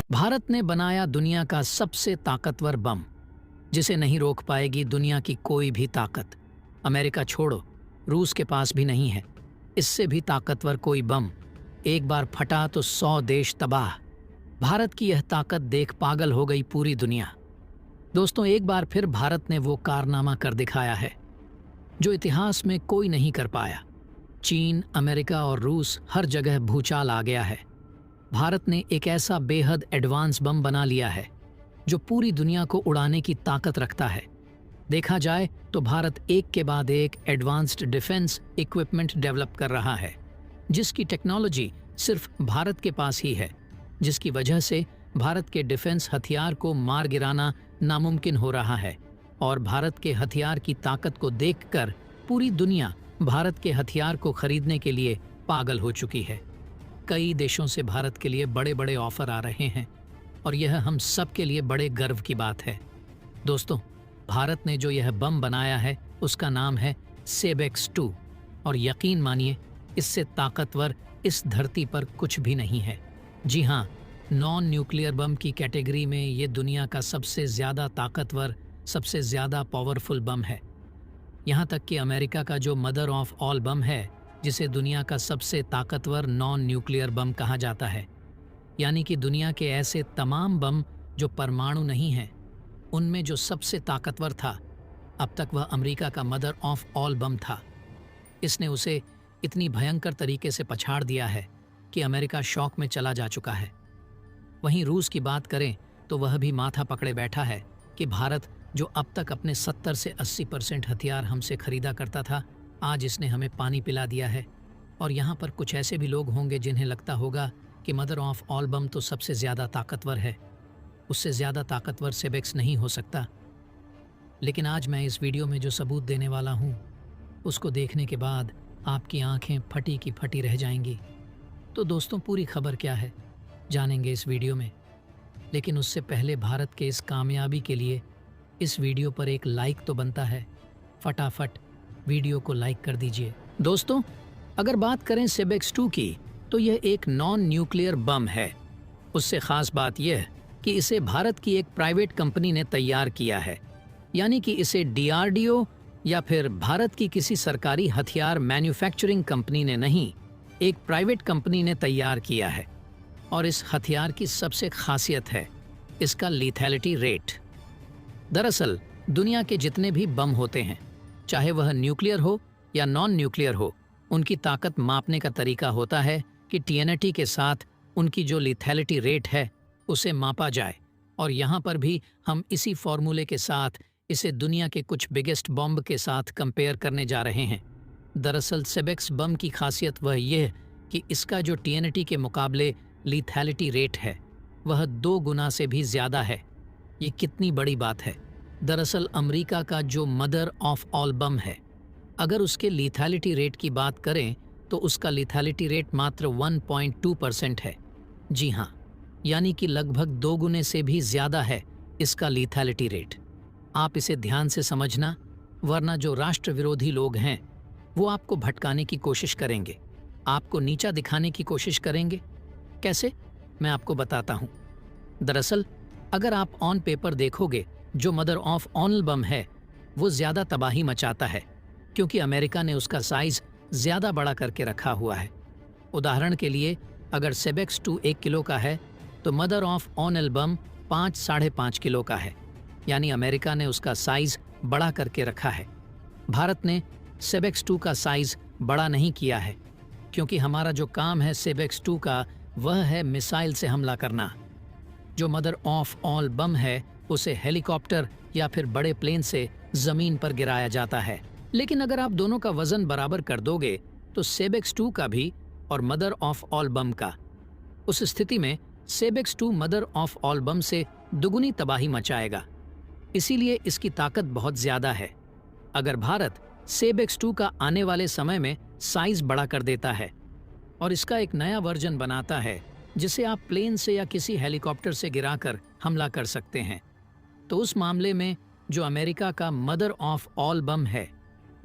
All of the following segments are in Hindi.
भारत ने बनाया दुनिया का सबसे ताकतवर बम, जिसे नहीं रोक पाएगी दुनिया की कोई भी ताकत। अमेरिका छोड़ो, रूस के पास भी नहीं है इससे भी ताकतवर कोई बम। एक बार फटा तो 100 देश तबाह। भारत की यह ताकत देख पागल हो गई पूरी दुनिया। दोस्तों, एक बार फिर भारत ने वो कारनामा कर दिखाया है जो इतिहास में कोई नहीं कर पाया। चीन, अमेरिका और रूस हर जगह भूचाल आ गया है। भारत ने एक ऐसा बेहद एडवांस बम बना लिया है जो पूरी दुनिया को उड़ाने की ताकत रखता है। देखा जाए तो भारत एक के बाद एक एडवांस्ड डिफेंस इक्विपमेंट डेवलप कर रहा है, जिसकी टेक्नोलॉजी सिर्फ भारत के पास ही है, जिसकी वजह से भारत के डिफेंस हथियार को मार गिराना नामुमकिन हो रहा है। और भारत के हथियार की ताकत को देखकर पूरी दुनिया भारत के हथियार को खरीदने के लिए पागल हो चुकी है। कई देशों से भारत के लिए बड़े बड़े ऑफर आ रहे हैं और यह हम सब के लिए बड़े गर्व की बात है। दोस्तों, भारत ने जो यह बम बनाया है उसका नाम है सेबेक्स 2 और यकीन मानिए इससे ताकतवर इस धरती पर कुछ भी नहीं है। जी हाँ, नॉन न्यूक्लियर बम की कैटेगरी में ये दुनिया का सबसे ज़्यादा ताकतवर, सबसे ज़्यादा पावरफुल बम है। यहाँ तक कि अमेरिका का जो मदर ऑफ ऑल बम है, जिसे दुनिया का सबसे ताकतवर नॉन न्यूक्लियर बम कहा जाता है, यानी कि दुनिया के ऐसे तमाम बम जो परमाणु नहीं हैं, उनमें जो सबसे ताकतवर था अब तक वह अमेरिका का मदर ऑफ ऑल बम था। इसने उसे इतनी भयंकर तरीके से पछाड़ दिया है कि अमेरिका शॉक में चला जा चुका है। वहीं रूस की बात करें तो वह भी माथा पकड़े बैठा है कि भारत जो अब तक अपने 70 से 80% हथियार हमसे खरीदा करता था, आज इसने हमें पानी पिला दिया है। और यहाँ पर कुछ ऐसे भी लोग होंगे जिन्हें लगता होगा कि मदर ऑफ ऑल बम तो सबसे ज़्यादा ताकतवर है, उससे ज़्यादा ताकतवर सेबेक्स नहीं हो सकता। लेकिन आज मैं इस वीडियो में जो सबूत देने वाला हूँ, उसको देखने के बाद आपकी आंखें फटी की फटी रह जाएंगी। तो दोस्तों, पूरी खबर क्या है जानेंगे इस वीडियो में। लेकिन उससे पहले भारत के इस कामयाबी के लिए इस वीडियो पर एक लाइक तो बनता है। फटाफट वीडियो को लाइक कर दीजिए। दोस्तों, अगर बात करें सेबेक्स 2 की, तो यह एक नॉन न्यूक्लियर बम है। उससे ख़ास बात यह कि इसे भारत की एक प्राइवेट कंपनी ने तैयार किया है, यानी कि इसे DRDO या फिर भारत की किसी सरकारी हथियार मैन्युफैक्चरिंग कंपनी ने नहीं, एक प्राइवेट कंपनी ने तैयार किया है। और इस हथियार की सबसे खासियत है इसका लीथैलिटी रेट। दरअसल दुनिया के जितने भी बम होते हैं, चाहे वह न्यूक्लियर हो या नॉन न्यूक्लियर हो, उनकी ताकत मापने का तरीका होता है कि TNT के साथ उनकी जो लीथैलिटी रेट है उसे मापा जाए। और यहाँ पर भी हम इसी फॉर्मूले के साथ इसे दुनिया के कुछ बिगेस्ट बॉम्ब के साथ कंपेयर करने जा रहे हैं। दरअसल सेबेक्स बम की खासियत वह यह कि इसका जो TNT के मुकाबले लीथैलिटी रेट है वह 2 गुना से भी ज़्यादा है। ये कितनी बड़ी बात है। दरअसल अमेरिका का जो मदर ऑफ ऑल बम है, अगर उसके लीथैलिटी रेट की बात करें तो उसका लीथैलिटी रेट मात्र 1.2% है। जी हाँ, यानी कि लगभग 2 गुने से भी ज़्यादा है इसका लीथैलिटी रेट। आप इसे ध्यान से समझना, वरना जो राष्ट्र विरोधी लोग हैं वो आपको भटकाने की कोशिश करेंगे, आपको नीचा दिखाने की कोशिश करेंगे। कैसे, मैं आपको बताता हूँ। दरअसल अगर आप ऑन पेपर देखोगे, जो मदर ऑफ ऑल बम है वो ज़्यादा तबाही मचाता है क्योंकि अमेरिका ने उसका साइज़ ज़्यादा बड़ा करके रखा हुआ है। उदाहरण के लिए, अगर सेबेक्स 2 1 किलो का है तो mother of all bomb 5-5.5 kilo का है, यानी अमेरिका ने उसका साइज़ बड़ा करके रखा है। भारत ने सेबेक्स 2 का साइज़ बड़ा नहीं किया है क्योंकि हमारा जो काम है सेबेक्स 2 का, वह है मिसाइल से हमला करना। जो मदर ऑफ ऑल बम है उसे हेलीकॉप्टर या फिर बड़े प्लेन से ज़मीन पर गिराया जाता है। लेकिन अगर आप दोनों का वज़न बराबर कर दोगे तो सेबेक्स 2 का भी और मदर ऑफ ऑल बम का, उस स्थिति में सेबेक्स 2 मदर ऑफ ऑल बम से दुगुनी तबाही मचाएगा। इसीलिए इसकी ताकत बहुत ज़्यादा है। अगर भारत सेबेक्स 2 का आने वाले समय में साइज़ बड़ा कर देता है और इसका एक नया वर्जन बनाता है जिसे आप प्लेन से या किसी हेलीकॉप्टर से गिराकर हमला कर सकते हैं, तो उस मामले में जो अमेरिका का मदर ऑफ ऑल बम है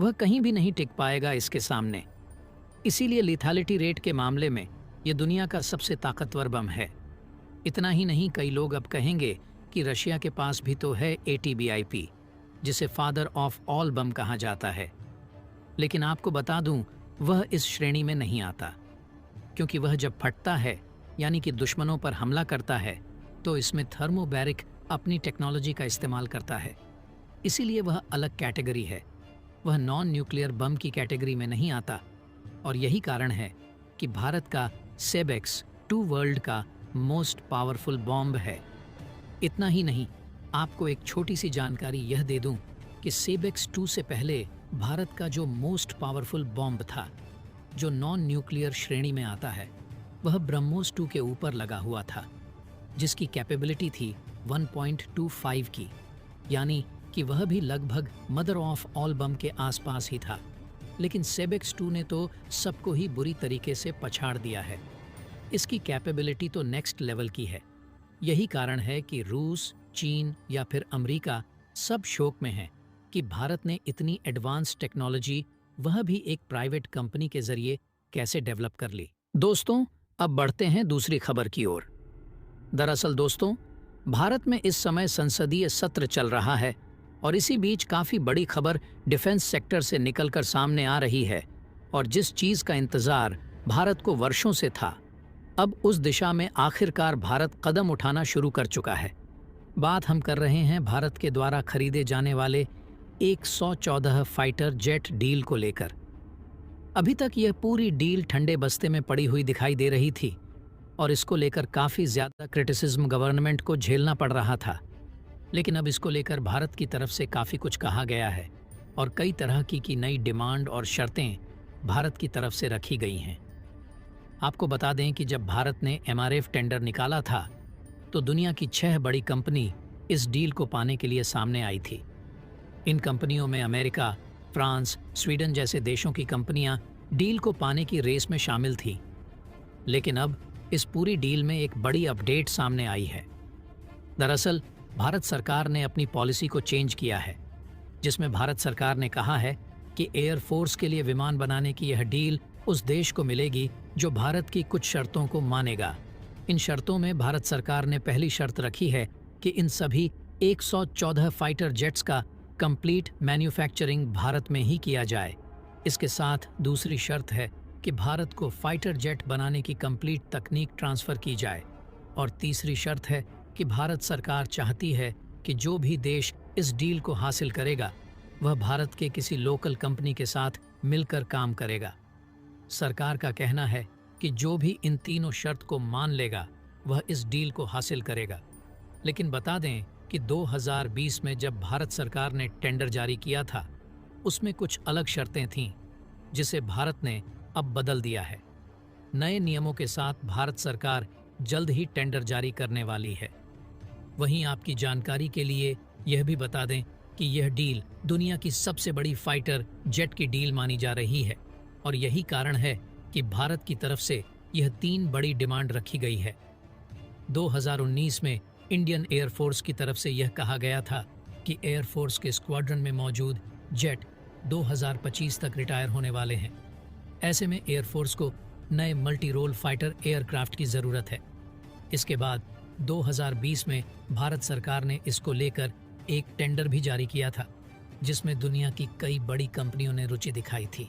वह कहीं भी नहीं टिक पाएगा इसके सामने। इसीलिए लिथैलिटी रेट के मामले में ये दुनिया का सबसे ताकतवर बम है। इतना ही नहीं, कई लोग अब कहेंगे कि रशिया के पास भी तो है ATBIP, जिसे फादर ऑफ ऑल बम कहा जाता है। लेकिन आपको बता दूं, वह इस श्रेणी में नहीं आता, क्योंकि वह जब फटता है यानी कि दुश्मनों पर हमला करता है तो इसमें थर्मोबैरिक अपनी टेक्नोलॉजी का इस्तेमाल करता है। इसीलिए वह अलग कैटेगरी है, वह नॉन न्यूक्लियर बम की कैटेगरी में नहीं आता। और यही कारण है कि भारत का सेबेक्स 2 वर्ल्ड का मोस्ट पावरफुल बॉम्ब है। इतना ही नहीं, आपको एक छोटी सी जानकारी यह दे दूं कि सेबेक्स 2 से पहले भारत का जो मोस्ट पावरफुल बॉम्ब था, जो नॉन न्यूक्लियर श्रेणी में आता है, वह ब्रह्मोस 2 के ऊपर लगा हुआ था, जिसकी कैपेबिलिटी थी 1.25 की, यानी कि वह भी लगभग मदर ऑफ ऑल बम के आसपास ही था। लेकिन सेबेक्स 2 ने तो सबको ही बुरी तरीके से पछाड़ दिया है। इसकी कैपेबिलिटी तो नेक्स्ट लेवल की है। यही कारण है कि रूस, चीन या फिर अमेरिका सब शौक में हैं कि भारत ने इतनी एडवांस टेक्नोलॉजी, वह भी एक प्राइवेट कंपनी के जरिए, कैसे डेवलप कर ली। दोस्तों, अब बढ़ते हैं दूसरी खबर की ओर। दरअसल दोस्तों, भारत में इस समय संसदीय सत्र चल रहा है और इसी बीच काफ़ी बड़ी खबर डिफेंस सेक्टर से निकलकर सामने आ रही है। और जिस चीज़ का इंतज़ार भारत को वर्षों से था, अब उस दिशा में आखिरकार भारत कदम उठाना शुरू कर चुका है। बात हम कर रहे हैं भारत के द्वारा खरीदे जाने वाले 114 फाइटर जेट डील को लेकर। अभी तक यह पूरी डील ठंडे बस्ते में पड़ी हुई दिखाई दे रही थी और इसको लेकर काफ़ी ज़्यादा क्रिटिसिज्म गवर्नमेंट को झेलना पड़ रहा था। लेकिन अब इसको लेकर भारत की तरफ से काफ़ी कुछ कहा गया है और कई तरह की नई डिमांड और शर्तें भारत की तरफ से रखी गई हैं। आपको बता दें कि जब भारत ने MRF टेंडर निकाला था तो दुनिया की 6 बड़ी कंपनी इस डील को पाने के लिए सामने आई थी। इन कंपनियों में अमेरिका, फ्रांस, स्वीडन जैसे देशों की कंपनियां डील को पाने की रेस में शामिल थी। लेकिन अब इस पूरी डील में एक बड़ी अपडेट सामने आई है। दरअसल भारत सरकार ने अपनी पॉलिसी को चेंज किया है, जिसमें भारत सरकार ने कहा है कि एयरफोर्स के लिए विमान बनाने की यह डील उस देश को मिलेगी जो भारत की कुछ शर्तों को मानेगा। इन शर्तों में भारत सरकार ने पहली शर्त रखी है कि इन सभी 114 फाइटर जेट्स का कंप्लीट मैन्युफैक्चरिंग भारत में ही किया जाए। इसके साथ दूसरी शर्त है कि भारत को फाइटर जेट बनाने की कंप्लीट तकनीक ट्रांसफ़र की जाए। और तीसरी शर्त है कि भारत सरकार चाहती है कि जो भी देश इस डील को हासिल करेगा, वह भारत के किसी लोकल कंपनी के साथ मिलकर काम करेगा। सरकार का कहना है कि जो भी इन तीनों शर्त को मान लेगा, वह इस डील को हासिल करेगा। लेकिन बता दें कि 2020 में जब भारत सरकार ने टेंडर जारी किया था, उसमें कुछ अलग शर्तें थीं, जिसे भारत ने अब बदल दिया है। नए नियमों के साथ भारत सरकार जल्द ही टेंडर जारी करने वाली है। वहीं आपकी जानकारी के लिए यह भी बता दें कि यह डील दुनिया की सबसे बड़ी फाइटर जेट की डील मानी जा रही है और यही कारण है कि भारत की तरफ से यह 3 बड़ी डिमांड रखी गई है। 2019 में इंडियन एयरफोर्स की तरफ से यह कहा गया था कि एयरफोर्स के स्क्वाड्रन में मौजूद जेट 2025 तक रिटायर होने वाले हैं। ऐसे में एयरफोर्स को नए मल्टी रोल फाइटर एयरक्राफ्ट की ज़रूरत है। इसके बाद 2020 में भारत सरकार ने इसको लेकर एक टेंडर भी जारी किया था, जिसमें दुनिया की कई बड़ी कंपनियों ने रुचि दिखाई थी।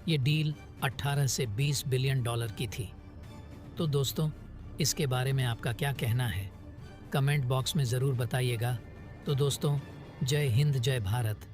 ये डील 18 से 20 बिलियन डॉलर की थी। तो दोस्तों, इसके बारे में आपका क्या कहना है? कमेंट बॉक्स में ज़रूर बताइएगा। तो दोस्तों, जय हिंद, जय भारत।